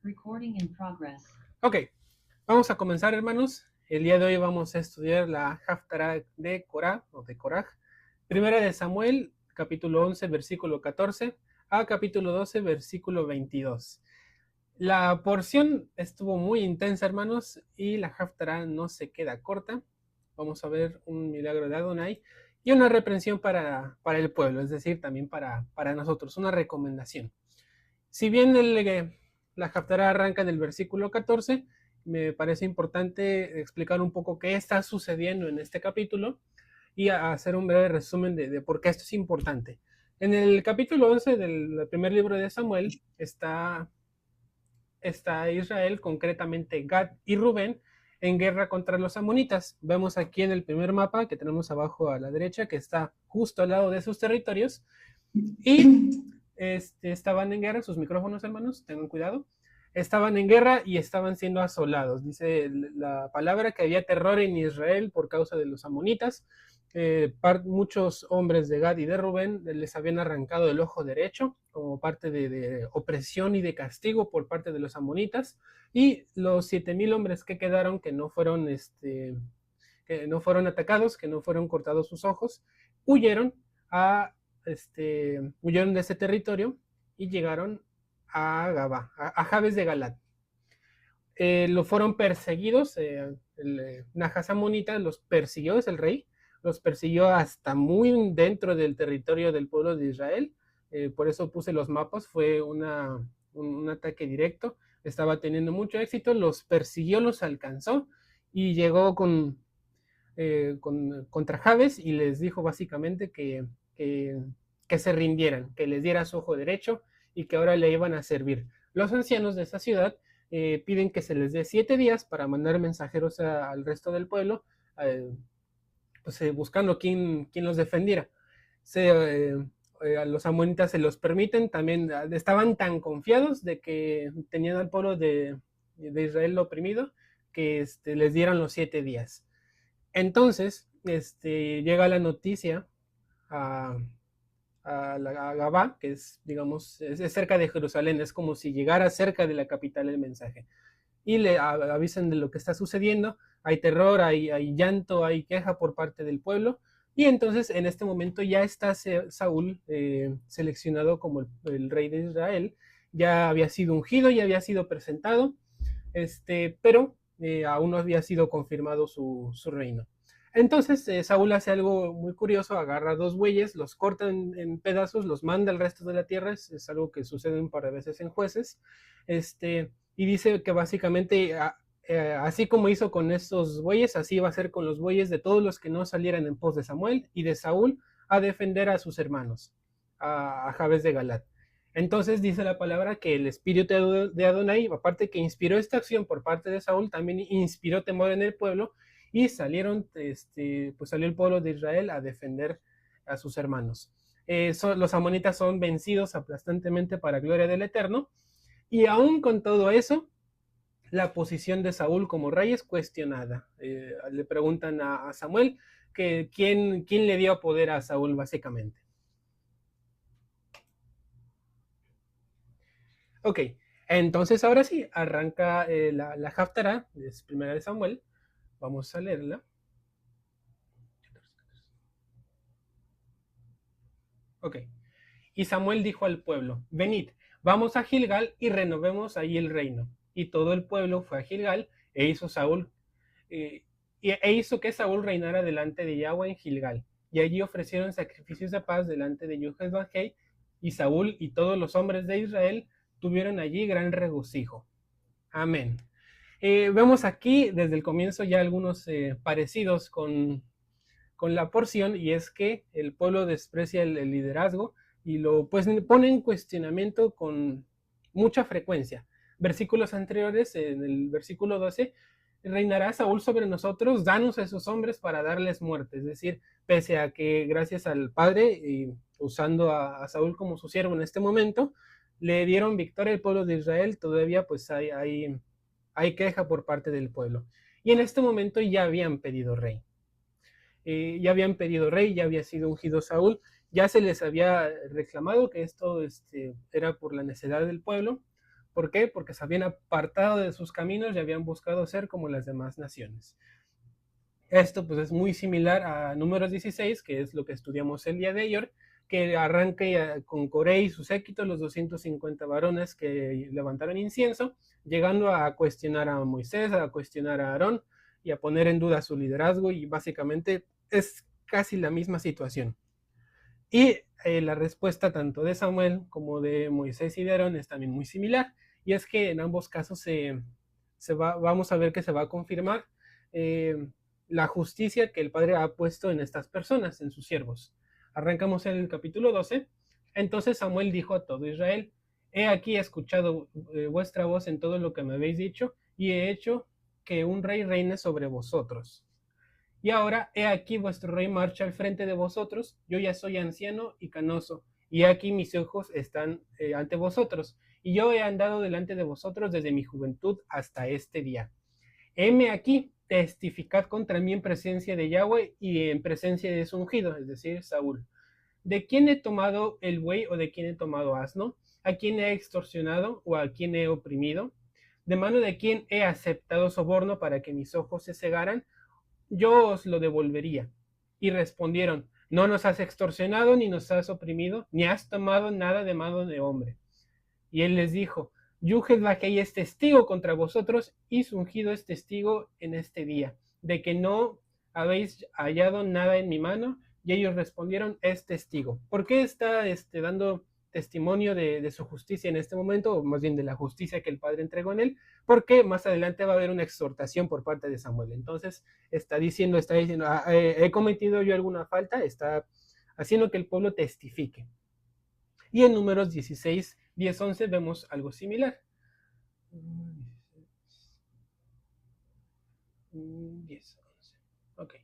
Recording in progress. Ok, vamos a comenzar, hermanos. El día de hoy vamos a estudiar la Haftarah de Korah, o de Korah. Primera de Samuel, capítulo 11, versículo 14, a capítulo 12, versículo 22. La porción estuvo muy intensa, hermanos, y la Haftarah no se queda corta. Vamos a ver un milagro de Adonai y una reprensión para el pueblo, es decir, también para nosotros, una recomendación. Si bien la Haftarah arranca en el versículo 14, me parece importante explicar un poco qué está sucediendo en este capítulo y hacer un breve resumen de por qué esto es importante. En el capítulo 11 del primer libro de Samuel está Israel, concretamente Gad y Rubén, en guerra contra los amonitas. Vemos aquí en el primer mapa que tenemos abajo a la derecha, que está justo al lado de sus territorios, y estaban en guerra. Sus micrófonos, hermanos, tengan cuidado. Estaban en guerra y estaban siendo asolados. Dice la palabra que había terror en Israel por causa de los amonitas. Muchos hombres de Gad y de Rubén les habían arrancado el ojo derecho como parte de opresión y de castigo por parte de los amonitas, y los 7,000 hombres que quedaron, que no fueron atacados, que no fueron cortados sus ojos, huyeron huyeron de ese territorio y llegaron a Gabá, a Jabes de Galat. Lo fueron perseguidos. Najas Amonita los persiguió, es el rey, los persiguió hasta muy dentro del territorio del pueblo de Israel. Por eso puse los mapas. Fue un ataque directo. Estaba teniendo mucho éxito, los persiguió, los alcanzó y llegó contra Jabes y les dijo básicamente que se rindieran, que les diera su ojo derecho y que ahora le iban a servir. Los ancianos de esa ciudad piden que se les dé 7 días para mandar mensajeros al resto del pueblo, buscando quién los defendiera. A los amonitas se los permiten. También estaban tan confiados de que tenían al pueblo de Israel oprimido, que les dieran los 7 días. Entonces llega la noticia a Gabá, que es, digamos, es cerca de Jerusalén. Es como si llegara cerca de la capital el mensaje, y le avisan de lo que está sucediendo. Hay terror, hay llanto, hay queja por parte del pueblo, y entonces en este momento ya está Saúl seleccionado como el rey de Israel. Ya había sido ungido, ya había sido presentado, pero aún no había sido confirmado su reino. Entonces Saúl hace algo muy curioso: agarra 2 bueyes, los corta en pedazos, los manda al resto de la tierra. Es algo que sucede un par de veces en Jueces. Y dice que básicamente, así como hizo con estos bueyes, así va a ser con los bueyes de todos los que no salieran en pos de Samuel y de Saúl a defender a sus hermanos, a Jabes de Galat. Entonces dice la palabra que el espíritu de Adonai, aparte que inspiró esta acción por parte de Saúl, también inspiró temor en el pueblo, y salió el pueblo de Israel a defender a sus hermanos. Los amonitas son vencidos aplastantemente para gloria del Eterno, y aún con todo eso, la posición de Saúl como rey es cuestionada. Le preguntan a Samuel que quién le dio poder a Saúl, básicamente. Ok, entonces ahora sí, arranca la Haftarah, es primera de Samuel. Vamos a leerla. Ok. Y Samuel dijo al pueblo: venid, vamos a Gilgal y renovemos ahí el reino. Y todo el pueblo fue a Gilgal, e hizo que Saúl reinara delante de Yahweh en Gilgal. Y allí ofrecieron sacrificios de paz delante de Yuhel, y Saúl y todos los hombres de Israel tuvieron allí gran regocijo. Amén. Vemos aquí desde el comienzo ya algunos parecidos con la porción, y es que el pueblo desprecia el liderazgo y lo pone en cuestionamiento con mucha frecuencia. Versículos anteriores, en el versículo 12, reinará Saúl sobre nosotros, danos a esos hombres para darles muerte. Es decir, pese a que gracias al Padre, y usando a Saúl como su siervo en este momento, le dieron victoria al pueblo de Israel, todavía pues hay queja por parte del pueblo. Y en este momento ya habían pedido rey. Ya había sido ungido Saúl, ya se les había reclamado que esto era por la necedad del pueblo, ¿Por qué? Porque se habían apartado de sus caminos y habían buscado ser como las demás naciones. Esto pues es muy similar a Números 16, que es lo que estudiamos el día de ayer, que arranca con Coré y su séquito, los 250 varones que levantaron incienso, llegando a cuestionar a Moisés, a cuestionar a Aarón y a poner en duda su liderazgo, y básicamente es casi la misma situación. Y la respuesta tanto de Samuel como de Moisés y de Aarón es también muy similar, y es que en ambos casos vamos a ver que se va a confirmar la justicia que el Padre ha puesto en estas personas, en sus siervos. Arrancamos en el capítulo 12. Entonces Samuel dijo a todo Israel: he aquí escuchado vuestra voz en todo lo que me habéis dicho, y he hecho que un rey reine sobre vosotros. Y ahora, he aquí vuestro rey marcha al frente de vosotros, yo ya soy anciano y canoso, y aquí mis ojos están ante vosotros, y yo he andado delante de vosotros desde mi juventud hasta este día. Heme aquí, testificad contra mí en presencia de Yahweh y en presencia de su ungido, es decir, Saúl. ¿De quién he tomado el buey o de quién he tomado asno? ¿A quién he extorsionado o a quién he oprimido? ¿De mano de quién he aceptado soborno para que mis ojos se cegaran? Yo os lo devolvería. Y respondieron: no nos has extorsionado, ni nos has oprimido, ni has tomado nada de mano de hombre. Y él les dijo: Yuhel-Bajei es testigo contra vosotros, y su ungido es testigo en este día, de que no habéis hallado nada en mi mano. Y ellos respondieron: es testigo. ¿Por qué está dando testimonio de su justicia en este momento, o más bien de la justicia que el Padre entregó en él? Porque más adelante va a haber una exhortación por parte de Samuel. Entonces está diciendo, he cometido yo alguna falta, está haciendo que el pueblo testifique. Y en Números 16, 10, 11 vemos algo similar. 10, 11. Ok.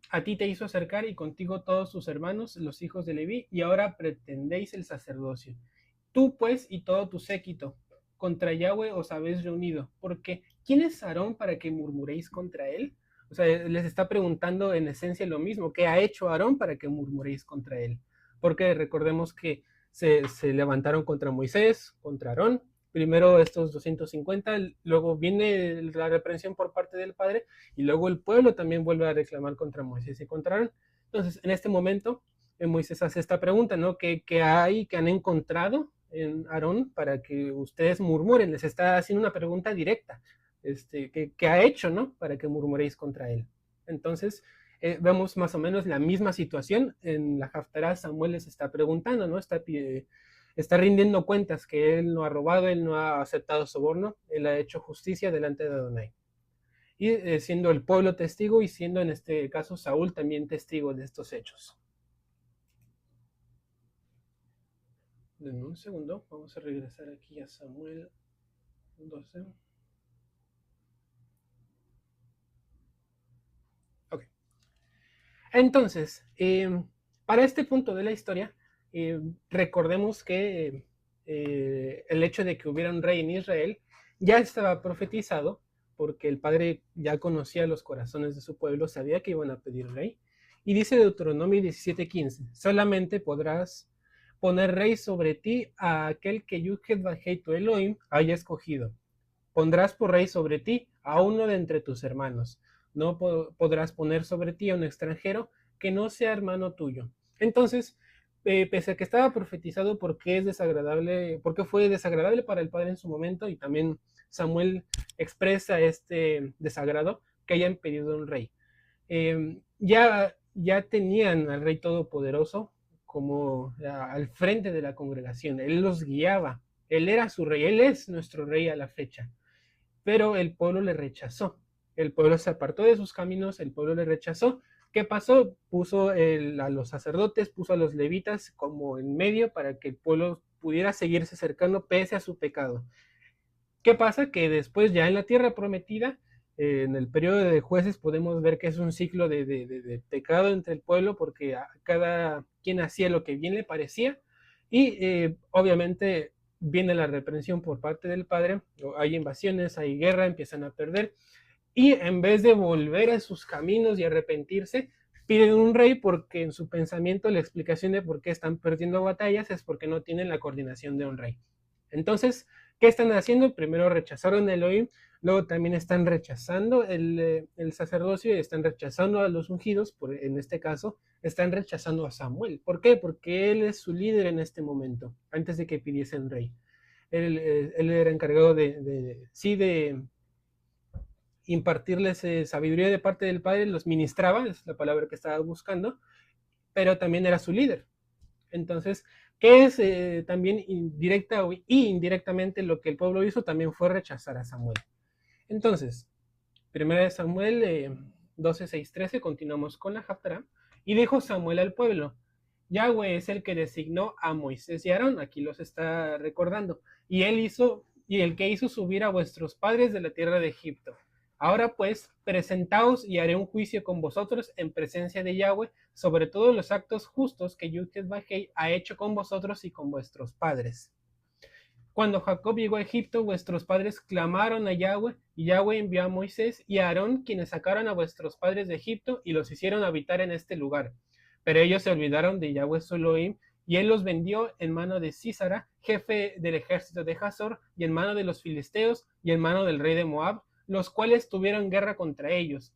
A ti te hizo acercar y contigo todos tus hermanos, los hijos de Leví, y ahora pretendéis el sacerdocio. Tú pues y todo tu séquito, contra Yahweh os habéis reunido, porque ¿quién es Aarón para que murmuréis contra él? O sea, les está preguntando en esencia lo mismo: ¿qué ha hecho Aarón para que murmuréis contra él? Porque recordemos que se levantaron contra Moisés, contra Aarón, primero estos 250, luego viene la reprensión por parte del Padre, y luego el pueblo también vuelve a reclamar contra Moisés y contra Aarón. Entonces, en este momento, Moisés hace esta pregunta, ¿no? ¿Qué hay, que han encontrado en Aarón para que ustedes murmuren? Les está haciendo una pregunta directa. ¿Qué ha hecho, no? Para que murmuréis contra él. Entonces, vemos más o menos la misma situación. En la Haftará Samuel les está preguntando, ¿no? Está rindiendo cuentas que él no ha robado, él no ha aceptado soborno, él ha hecho justicia delante de Adonai. Y siendo el pueblo testigo, y siendo en este caso Saúl también testigo de estos hechos. Denme un segundo, vamos a regresar aquí a Samuel 12. Ok. Entonces, para este punto de la historia, recordemos que el hecho de que hubiera un rey en Israel ya estaba profetizado, porque el Padre ya conocía los corazones de su pueblo, sabía que iban a pedir rey. Y dice Deuteronomio 17:15: solamente podrás poner rey sobre ti a aquel que Yuhet-Bajei tu Elohim haya escogido. Pondrás por rey sobre ti a uno de entre tus hermanos. No podrás poner sobre ti a un extranjero que no sea hermano tuyo. Entonces, pese a que estaba profetizado porque fue desagradable para el Padre en su momento, y también Samuel expresa este desagrado, que hayan pedido un rey. Ya tenían al Rey Todopoderoso como al frente de la congregación. Él los guiaba, él era su rey, él es nuestro rey a la fecha. Pero el pueblo le rechazó, el pueblo se apartó de sus caminos, el pueblo le rechazó. ¿Qué pasó? Puso a los sacerdotes, puso a los levitas como en medio para que el pueblo pudiera seguirse acercando pese a su pecado. ¿Qué pasa? Que después, ya en la tierra prometida, en el periodo de jueces, podemos ver que es un ciclo de pecado entre el pueblo, porque cada quien hacía lo que bien le parecía, y obviamente viene la reprensión por parte del Padre, hay invasiones, hay guerra, empiezan a perder, y en vez de volver a sus caminos y arrepentirse, Piden un rey porque en su pensamiento la explicación de por qué están perdiendo batallas es porque no tienen la coordinación de un rey. Entonces, ¿qué están haciendo? Primero rechazaron el Elohim, luego también están rechazando el sacerdocio y están rechazando a los ungidos, en este caso, están rechazando a Samuel. ¿Por qué? Porque él es su líder en este momento, antes de que pidiesen rey. Él era encargado de impartirles sabiduría de parte del Padre, los ministraba, es la palabra que estaba buscando, pero también era su líder. Entonces, ¿qué es también directa e indirectamente lo que el pueblo hizo? También fue rechazar a Samuel. Entonces, primera de Samuel 12, 6, 13, continuamos con la Haftarah. Y dijo Samuel al pueblo: Yahweh es el que designó a Moisés y Aarón, aquí los está recordando, y el que hizo subir a vuestros padres de la tierra de Egipto. Ahora pues, presentaos y haré un juicio con vosotros en presencia de Yahweh sobre todos los actos justos que Yud-Heh-Vah-Hei ha hecho con vosotros y con vuestros padres. Cuando Jacob llegó a Egipto, vuestros padres clamaron a Yahweh, y Yahweh envió a Moisés y a Aarón, quienes sacaron a vuestros padres de Egipto y los hicieron habitar en este lugar. Pero ellos se olvidaron de Yahweh su Elohim, y él los vendió en mano de Sísara, jefe del ejército de Hazor, y en mano de los filisteos, y en mano del rey de Moab, los cuales tuvieron guerra contra ellos.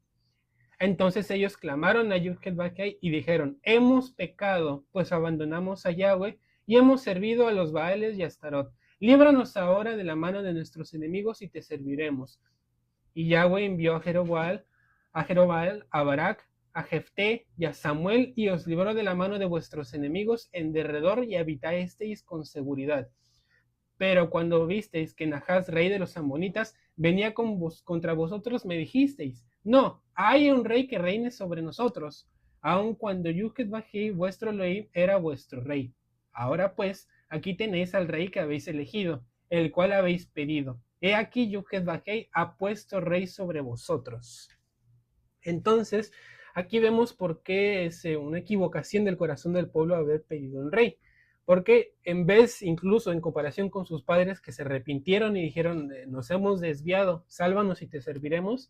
Entonces ellos clamaron a Yud-Heh-Vah-Hei y dijeron: hemos pecado, pues abandonamos a Yahweh y hemos servido a los Baales y a Astarot. Líbranos ahora de la mano de nuestros enemigos y te serviremos. Y Yahweh envió a Jeroboam, a Barak, a Jefté y a Samuel, y os libró de la mano de vuestros enemigos en derredor, y habitasteis con seguridad. Pero cuando visteis que Nahas, rey de los amonitas, venía contra vosotros, me dijisteis: no, hay un rey que reine sobre nosotros, aun cuando Yud-Heh-Vah-Hei, vuestro Elohim, era vuestro rey. Ahora pues, aquí tenéis al rey que habéis elegido, el cual habéis pedido. He aquí Yud-Heh-Vah-Hei ha puesto rey sobre vosotros. Entonces, aquí vemos por qué es una equivocación del corazón del pueblo haber pedido un rey. Porque en vez, incluso en comparación con sus padres que se arrepintieron y dijeron: nos hemos desviado, sálvanos y te serviremos,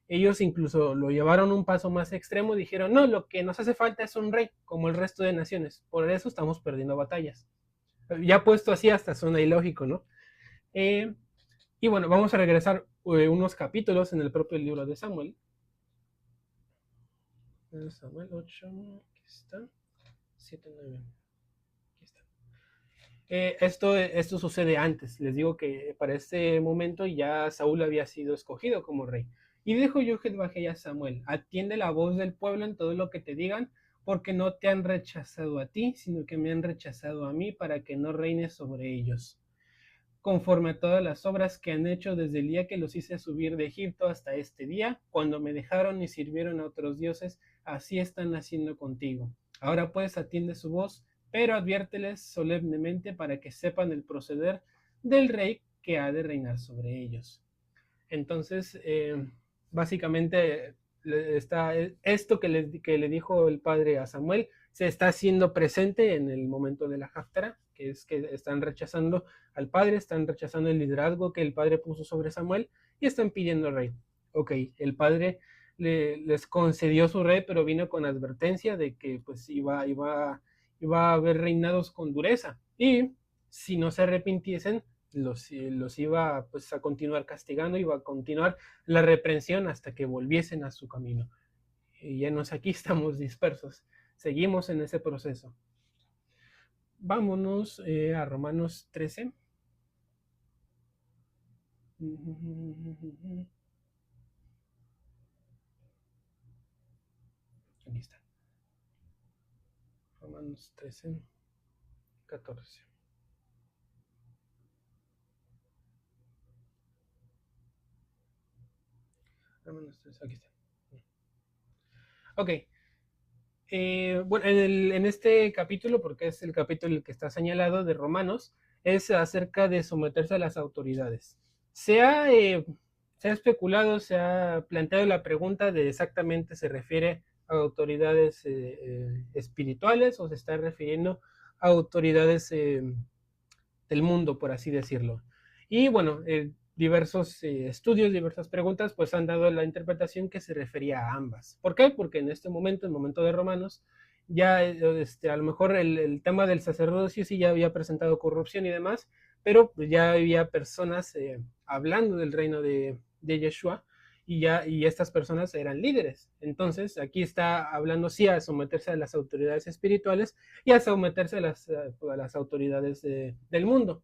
ellos incluso lo llevaron un paso más extremo y dijeron: no, lo que nos hace falta es un rey, como el resto de naciones, por eso estamos perdiendo batallas. Ya puesto así hasta suena ilógico, ¿no? Y bueno, vamos a regresar unos capítulos en el propio libro de Samuel. Samuel 8, aquí está, 7, 9. Esto sucede antes. Les digo que para este momento ya Saúl había sido escogido como rey. Y dijo Yud-Heh-Vah-Hei a Samuel: atiende la voz del pueblo en todo lo que te digan, porque no te han rechazado a ti, sino que me han rechazado a mí, para que no reines sobre ellos, conforme a todas las obras que han hecho desde el día que los hice subir de Egipto hasta este día, cuando me dejaron y sirvieron a otros dioses. Así están haciendo contigo. Ahora pues atiende su voz, pero adviérteles solemnemente para que sepan el proceder del rey que ha de reinar sobre ellos. Entonces, básicamente está esto que le dijo el padre a Samuel, se está haciendo presente en el momento de la Haftarah, que es que están rechazando al padre, están rechazando el liderazgo que el padre puso sobre Samuel y están pidiendo rey. Ok, el padre les concedió su rey, pero vino con advertencia de que pues iba a haber reinados con dureza, y si no se arrepintiesen, los iba pues a continuar castigando, iba a continuar la reprensión hasta que volviesen a su camino. Y ya nos aquí estamos dispersos, seguimos en ese proceso. Vámonos a Romanos 13. Aquí está. Romanos 13, 14. Romanos 13, aquí está. Ok. Bueno, en este capítulo, porque es el capítulo que está señalado de Romanos, es acerca de someterse a las autoridades. Se ha especulado, se ha planteado la pregunta de exactamente se refiere a autoridades espirituales o se está refiriendo a autoridades del mundo, por así decirlo. Y bueno, diversos estudios, diversas preguntas, pues han dado la interpretación que se refería a ambas. ¿Por qué? Porque en este momento, en el momento de Romanos, ya a lo mejor el tema del sacerdocio sí ya había presentado corrupción y demás, pero pues ya había personas hablando del reino de Yeshua y estas personas eran líderes. Entonces, aquí está hablando sí a someterse a las autoridades espirituales y a someterse a las autoridades del mundo.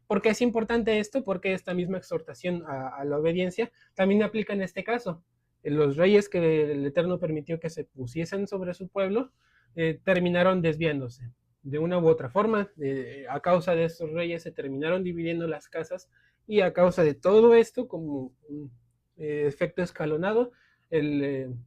¿Por qué es importante esto? Porque esta misma exhortación a la obediencia también aplica en este caso. Los reyes que el Eterno permitió que se pusiesen sobre su pueblo terminaron desviándose. De una u otra forma, a causa de estos reyes se terminaron dividiendo las casas y a causa de todo esto, como un efecto escalonado, el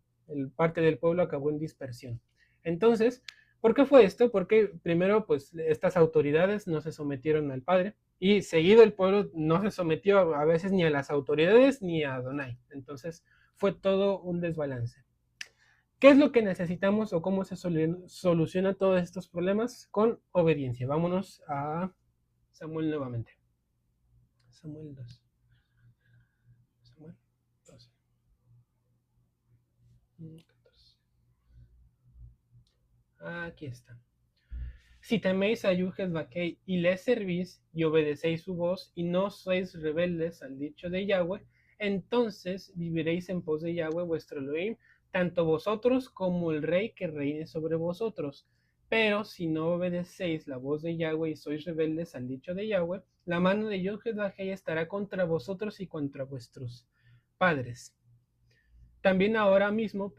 parte del pueblo acabó en dispersión. Entonces, ¿por qué fue esto? Porque primero, pues estas autoridades no se sometieron al Padre y seguido el pueblo no se sometió a veces ni a las autoridades ni a Adonai. Entonces fue todo un desbalance. ¿Qué es lo que necesitamos o cómo se soluciona todos estos problemas? Con obediencia. Vámonos a Samuel nuevamente. Samuel 2. Samuel 12. 14. Aquí está. Si teméis a Yuhet-Bakei y le servís y obedecéis su voz y no sois rebeldes al dicho de Yahweh, entonces viviréis en pos de Yahweh vuestro Elohim, tanto vosotros como el rey que reine sobre vosotros. Pero si no obedecéis la voz de Yahweh y sois rebeldes al dicho de Yahweh, la mano de Yuhet-Bakei estará contra vosotros y contra vuestros padres. También ahora mismo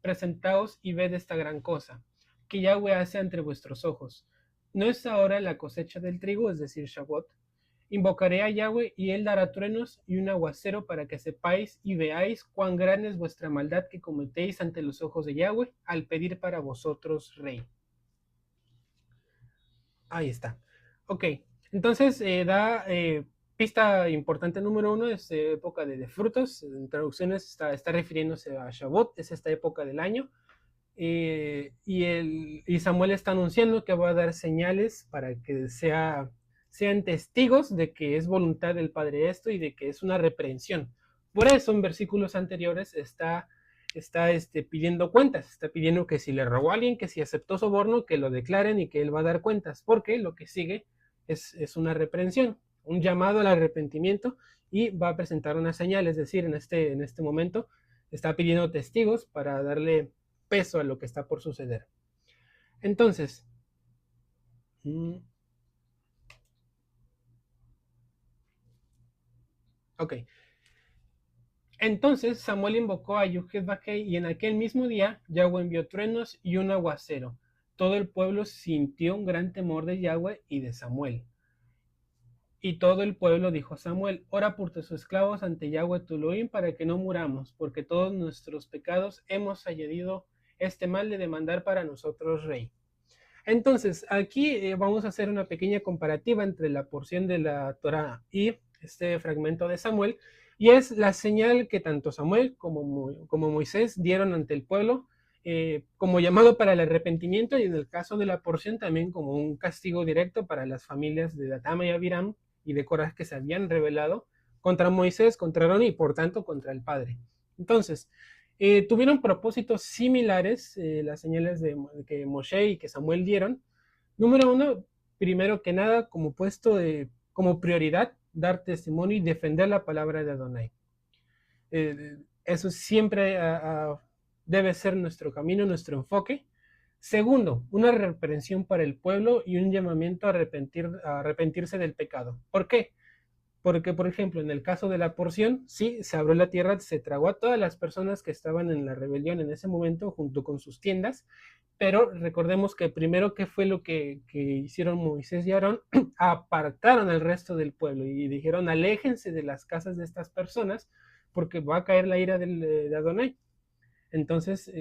presentaos y ved esta gran cosa que Yahweh hace entre vuestros ojos. ¿No es ahora la cosecha del trigo, es decir, Shavuot? Invocaré a Yahweh y él dará truenos y un aguacero para que sepáis y veáis cuán grande es vuestra maldad que cometéis ante los ojos de Yahweh al pedir para vosotros rey. Ahí está. Ok, entonces da pista importante número 1, es época de frutos. En traducciones está refiriéndose a Shavuot, es esta época del año. Y Samuel está anunciando que va a dar señales para que sean testigos de que es voluntad del Padre esto y de que es una reprensión. Por eso en versículos anteriores está pidiendo cuentas, está pidiendo que si le robó a alguien, que si aceptó soborno, que lo declaren y que él va a dar cuentas, porque lo que sigue es una reprensión, un llamado al arrepentimiento y va a presentar una señal, es decir, en este momento está pidiendo testigos para darle peso a lo que está por suceder. Entonces, ok. Entonces Samuel invocó a Yuhet-Bakei y en aquel mismo día Yahweh envió truenos y un aguacero. Todo el pueblo sintió un gran temor de Yahweh y de Samuel. Y todo el pueblo dijo a Samuel, ora por tus esclavos ante Yahweh tu Elohim para que no muramos, porque todos nuestros pecados hemos añadido este mal de demandar para nosotros rey. Entonces, aquí vamos a hacer una pequeña comparativa entre la porción de la Torá y este fragmento de Samuel, y es la señal que tanto Samuel como Moisés dieron ante el pueblo como llamado para el arrepentimiento, y en el caso de la porción también como un castigo directo para las familias de Datama y Abiram y de Coraj que se habían rebelado contra Moisés, contra Aarón y por tanto contra el Padre. Entonces, tuvieron propósitos similares las señales que Moshe y que Samuel dieron. Número 1, primero que nada, como puesto como prioridad, dar testimonio y defender la palabra de Adonai. Eso siempre debe ser nuestro camino, nuestro enfoque. Segundo, una reprensión para el pueblo y un llamamiento a arrepentirse del pecado. ¿Por qué? Porque, por ejemplo, en el caso de la porción, sí, se abrió la tierra, se tragó a todas las personas que estaban en la rebelión en ese momento, junto con sus tiendas, pero recordemos que primero, ¿qué fue lo que hicieron Moisés y Aarón? Apartaron al resto del pueblo y dijeron, aléjense de las casas de estas personas, porque va a caer la ira de Adonai. Entonces,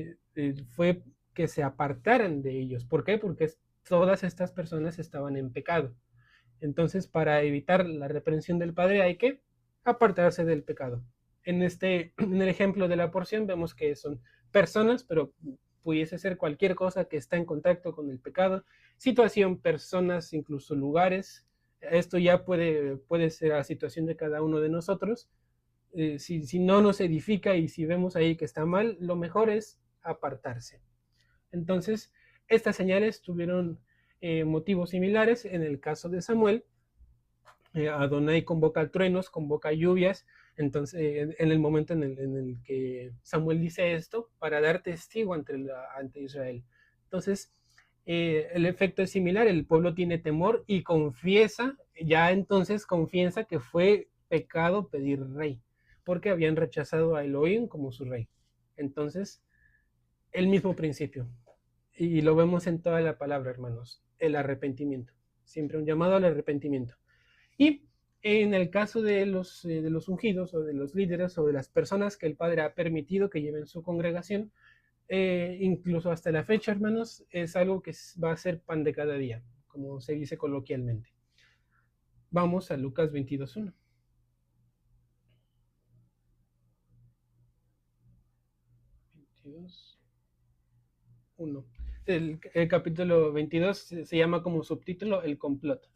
fue que se apartaran de ellos. ¿Por qué? Porque todas estas personas estaban en pecado. Entonces, para evitar la reprensión del Padre hay que apartarse del pecado. En el ejemplo de la porción vemos que son personas, pero pudiese ser cualquier cosa que está en contacto con el pecado, situación, personas, incluso lugares, Esto ya puede ser la situación de cada uno de nosotros. Si no nos edifica y si vemos ahí que está mal, lo mejor es apartarse. Entonces, estas señales tuvieron motivos similares. En el caso de Samuel, Adonai convoca truenos, convoca lluvias. Entonces, en el momento en el que Samuel dice esto, para dar testigo ante Israel. Entonces, el efecto es similar, el pueblo tiene temor y confiesa, ya entonces confiesa que fue pecado pedir rey, porque habían rechazado a Elohim como su rey. Entonces, el mismo principio, y lo vemos en toda la palabra, hermanos, el arrepentimiento, siempre un llamado al arrepentimiento. Y en el caso de los ungidos o de los líderes o de las personas que el Padre ha permitido que lleven su congregación, incluso hasta la fecha, hermanos, es algo que va a ser pan de cada día, como se dice coloquialmente. Vamos a Lucas 22:1. 22:1. El capítulo 22 se llama como subtítulo El complot.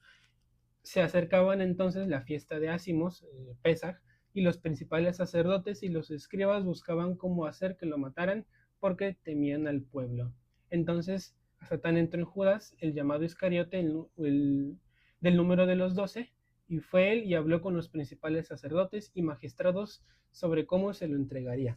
Se acercaban entonces la fiesta de Ácimos, Pesaj, y los principales sacerdotes y los escribas buscaban cómo hacer que lo mataran porque temían al pueblo. Entonces Satán entró en Judas, el llamado Iscariote, del número de los 12, y fue él y habló con los principales sacerdotes y magistrados sobre cómo se lo entregaría.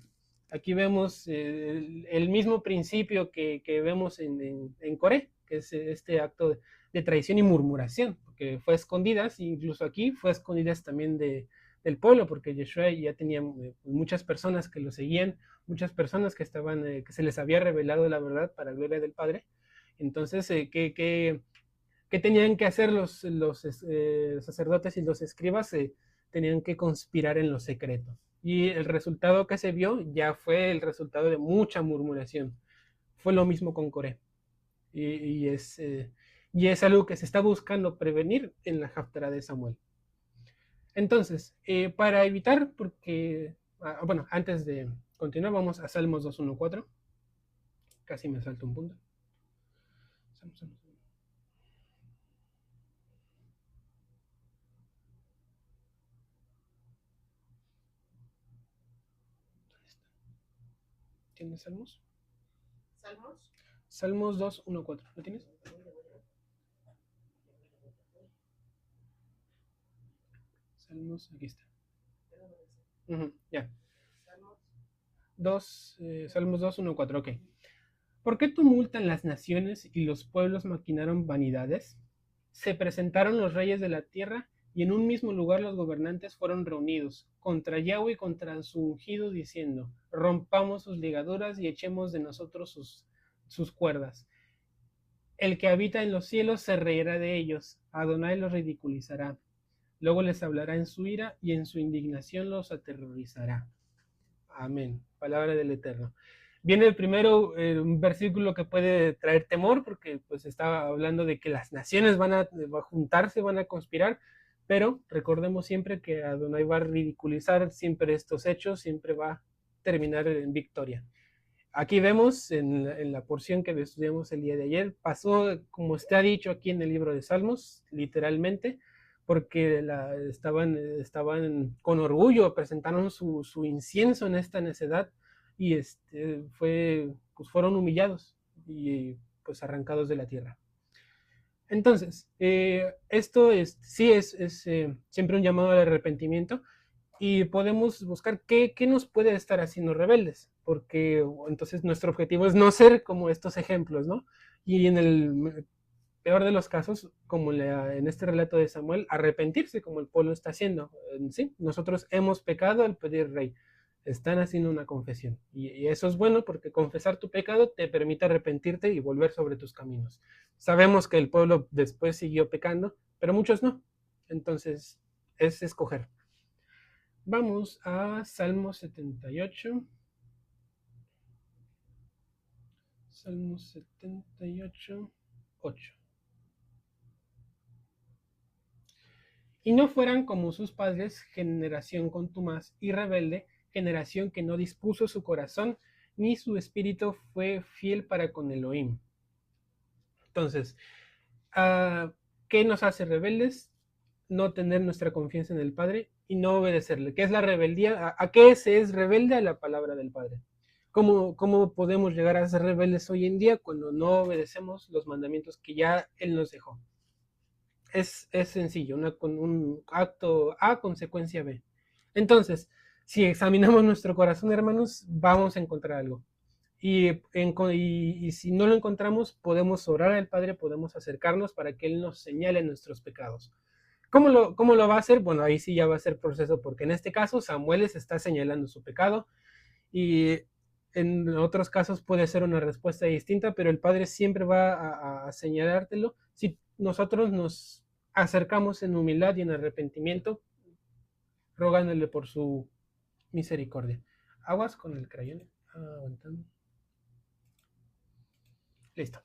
Aquí vemos el mismo principio que vemos en Coré, que es este acto de traición y murmuración, porque fue escondidas, e incluso aquí fue escondidas también del pueblo, porque Yeshua ya tenía muchas personas que lo seguían, muchas personas que estaban, que se les había revelado la verdad para gloria del Padre. Entonces, ¿qué tenían que hacer los sacerdotes y los escribas? Tenían que conspirar en lo secreto. Y el resultado que se vio ya fue el resultado de mucha murmuración. Fue lo mismo con Coré. Y es algo que se está buscando prevenir en la Haftará de Samuel. Entonces, para evitar, porque, bueno, antes de continuar, vamos a Salmos 2:1-4. Casi me salto un punto. ¿Tienes Salmos? Salmos 2:1-4. ¿Lo tienes? Salmos, aquí está. Ya. Salmos 2:1-4, ok. ¿Por qué tumultan las naciones y los pueblos maquinaron vanidades? Se presentaron los reyes de la tierra y en un mismo lugar los gobernantes fueron reunidos contra Yahweh y contra su ungido, diciendo: rompamos sus ligaduras y echemos de nosotros sus cuerdas. El que habita en los cielos se reirá de ellos, Adonai los ridiculizará. Luego les hablará en su ira y en su indignación los aterrorizará. Amén. Palabra del Eterno. Viene el primero, un versículo que puede traer temor, porque pues está hablando de que las naciones van a juntarse, van a conspirar, pero recordemos siempre que Adonai va a ridiculizar siempre estos hechos, siempre va a terminar en victoria. Aquí vemos en la porción que estudiamos el día de ayer, pasó como está dicho aquí en el libro de Salmos, literalmente, porque estaban con orgullo, presentaron su incienso en esta necedad y pues fueron humillados y pues arrancados de la tierra. Entonces, esto sí es siempre un llamado al arrepentimiento y podemos buscar qué nos puede estar haciendo rebeldes, porque entonces nuestro objetivo es no ser como estos ejemplos, ¿no? Y en el peor de los casos, como en este relato de Samuel, arrepentirse como el pueblo está haciendo. Sí, nosotros hemos pecado al pedir rey. Están haciendo una confesión. Y eso es bueno porque confesar tu pecado te permite arrepentirte y volver sobre tus caminos. Sabemos que el pueblo después siguió pecando, pero muchos no. Entonces, es escoger. Vamos a Salmo 78. Salmo 78, 8. Y no fueran como sus padres, generación contumaz y rebelde, generación que no dispuso su corazón, ni su espíritu fue fiel para con Elohim. Entonces, ¿qué nos hace rebeldes? no tener nuestra confianza en el Padre y no obedecerle. ¿Qué es la rebeldía? ¿A qué se es rebelde? A la palabra del Padre. ¿Cómo podemos llegar a ser rebeldes hoy en día cuando no obedecemos los mandamientos que ya Él nos dejó? Es sencillo, un acto A, consecuencia B. Entonces, si examinamos nuestro corazón, hermanos, vamos a encontrar algo. Y si no lo encontramos, podemos orar al Padre, podemos acercarnos para que Él nos señale nuestros pecados. ¿Cómo lo va a hacer? Bueno, ahí sí ya va a ser proceso, porque en este caso Samuel les está señalando su pecado, y en otros casos puede ser una respuesta distinta, pero el Padre siempre va a señalártelo si nosotros nos acercamos en humildad y en arrepentimiento, rogándole por su misericordia. Aguas con el crayón. Aguantando. Listo.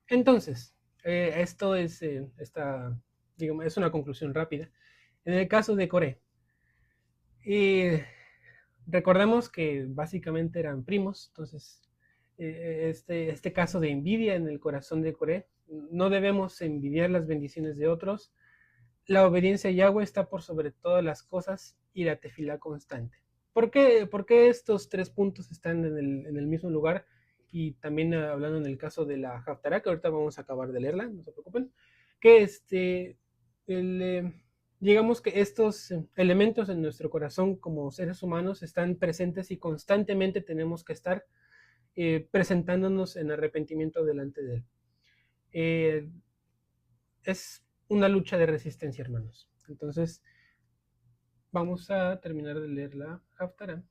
Entonces, esto es, digamos, es una conclusión rápida. En el caso de Coré, recordemos que básicamente eran primos, entonces este caso de envidia en el corazón de Coré, no debemos envidiar las bendiciones de otros. La obediencia a Yahweh está por sobre todas las cosas y la tefilá constante. ¿Por qué estos 3 puntos están en el mismo lugar? Y también hablando en el caso de la Haftará, que ahorita vamos a acabar de leerla, no se preocupen, que digamos que estos elementos en nuestro corazón como seres humanos están presentes y constantemente tenemos que estar presentándonos en arrepentimiento delante de Él. Es una lucha de resistencia, hermanos. Entonces, vamos a terminar de leer la Haftará.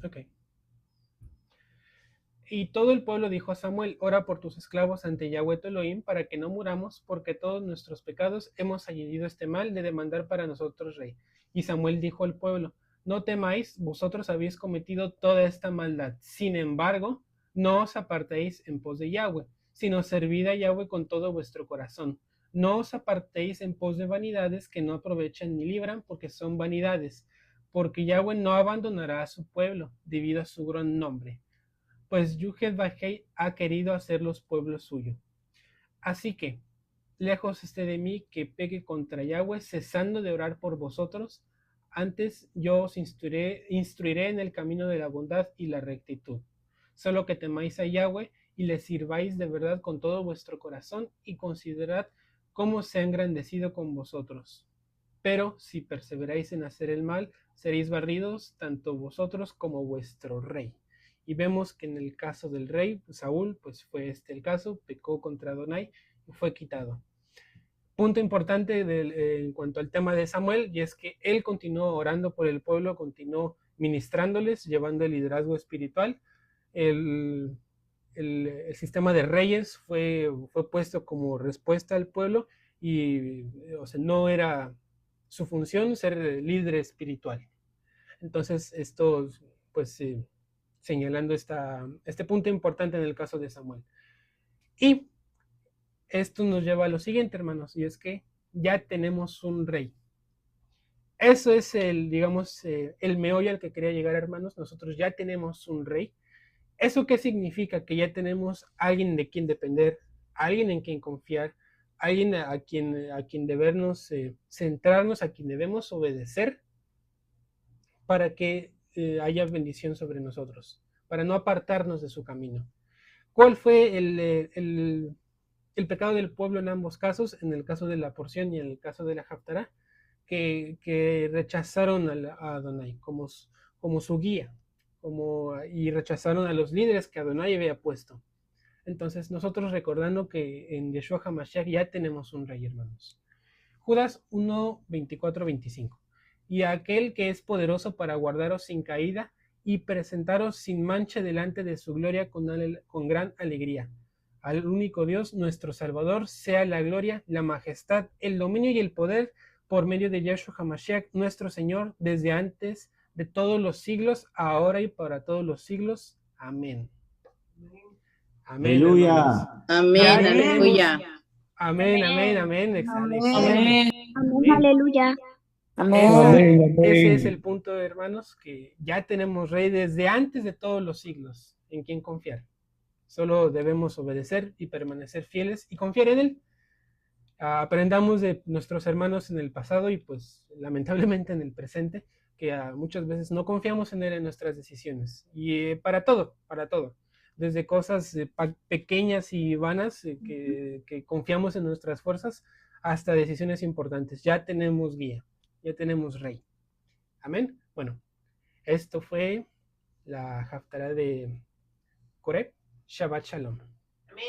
Ok. Y todo el pueblo dijo a Samuel: ora por tus esclavos ante Yahweh tu Elohim, para que no muramos, porque todos nuestros pecados hemos añadido este mal de demandar para nosotros rey. Y Samuel dijo al pueblo: no temáis, vosotros habéis cometido toda esta maldad. Sin embargo, no os apartéis en pos de Yahweh, sino servid a Yahweh con todo vuestro corazón. No os apartéis en pos de vanidades que no aprovechan ni libran, porque son vanidades, porque Yahweh no abandonará a su pueblo, debido a su gran nombre, pues Yuhet-Bajei ha querido hacerlos pueblo suyo. Así que, lejos esté de mí que peque contra Yahweh, cesando de orar por vosotros. Antes yo os instruiré en el camino de la bondad y la rectitud. Solo que temáis a Yahweh y le sirváis de verdad con todo vuestro corazón, y considerad cómo se ha engrandecido con vosotros. Pero si perseveráis en hacer el mal, seréis barridos tanto vosotros como vuestro rey. Y vemos que en el caso del rey Saúl, pues fue el caso, pecó contra Adonai y fue quitado. Punto importante en cuanto al tema de Samuel, y es que él continuó orando por el pueblo, continuó ministrándoles, llevando el liderazgo espiritual. El sistema de reyes fue puesto como respuesta al pueblo, y no era su función ser líder espiritual. Entonces, esto, pues, señalando este punto importante en el caso de Samuel. Y esto nos lleva a lo siguiente, hermanos, y es que ya tenemos un rey. Eso es digamos, el meollo al que quería llegar, hermanos. Nosotros ya tenemos un rey. ¿Eso qué significa? Que ya tenemos alguien de quien depender, alguien en quien confiar, alguien a quien debernos centrarnos, a quien debemos obedecer, para que haya bendición sobre nosotros, para no apartarnos de su camino. ¿Cuál fue el pecado del pueblo en ambos casos? En el caso de la porción y en el caso de la Haftará, que rechazaron a Adonai como su guía, y rechazaron a los líderes que Adonai había puesto. Entonces, nosotros recordando que en Yeshua HaMashiach ya tenemos un rey, hermanos. Judas 1, 24, 25. Y a aquel que es poderoso para guardaros sin caída y presentaros sin mancha delante de su gloria con gran alegría. Al único Dios, nuestro Salvador, sea la gloria, la majestad, el dominio y el poder por medio de Yeshua HaMashiach, nuestro Señor, desde antes de todos los siglos, ahora y para todos los siglos. Amén. Amén, Aleluya. hermanos. Amén, aleluya. Amén, amén, amén. Amén. Excelente. Amén, aleluya. Amén. Ese es el punto, hermanos, que ya tenemos rey desde antes de todos los siglos, en quien confiar. Solo debemos obedecer y permanecer fieles y confiar en él. Aprendamos de nuestros hermanos en el pasado y pues lamentablemente en el presente, que muchas veces no confiamos en él en nuestras decisiones. Y para todo, para todo. Desde cosas pequeñas y vanas que confiamos en nuestras fuerzas hasta decisiones importantes. Ya tenemos guía, ya tenemos rey. Amén. Bueno, esto fue la Haftará de Coré. Shabbat Shalom. Amén.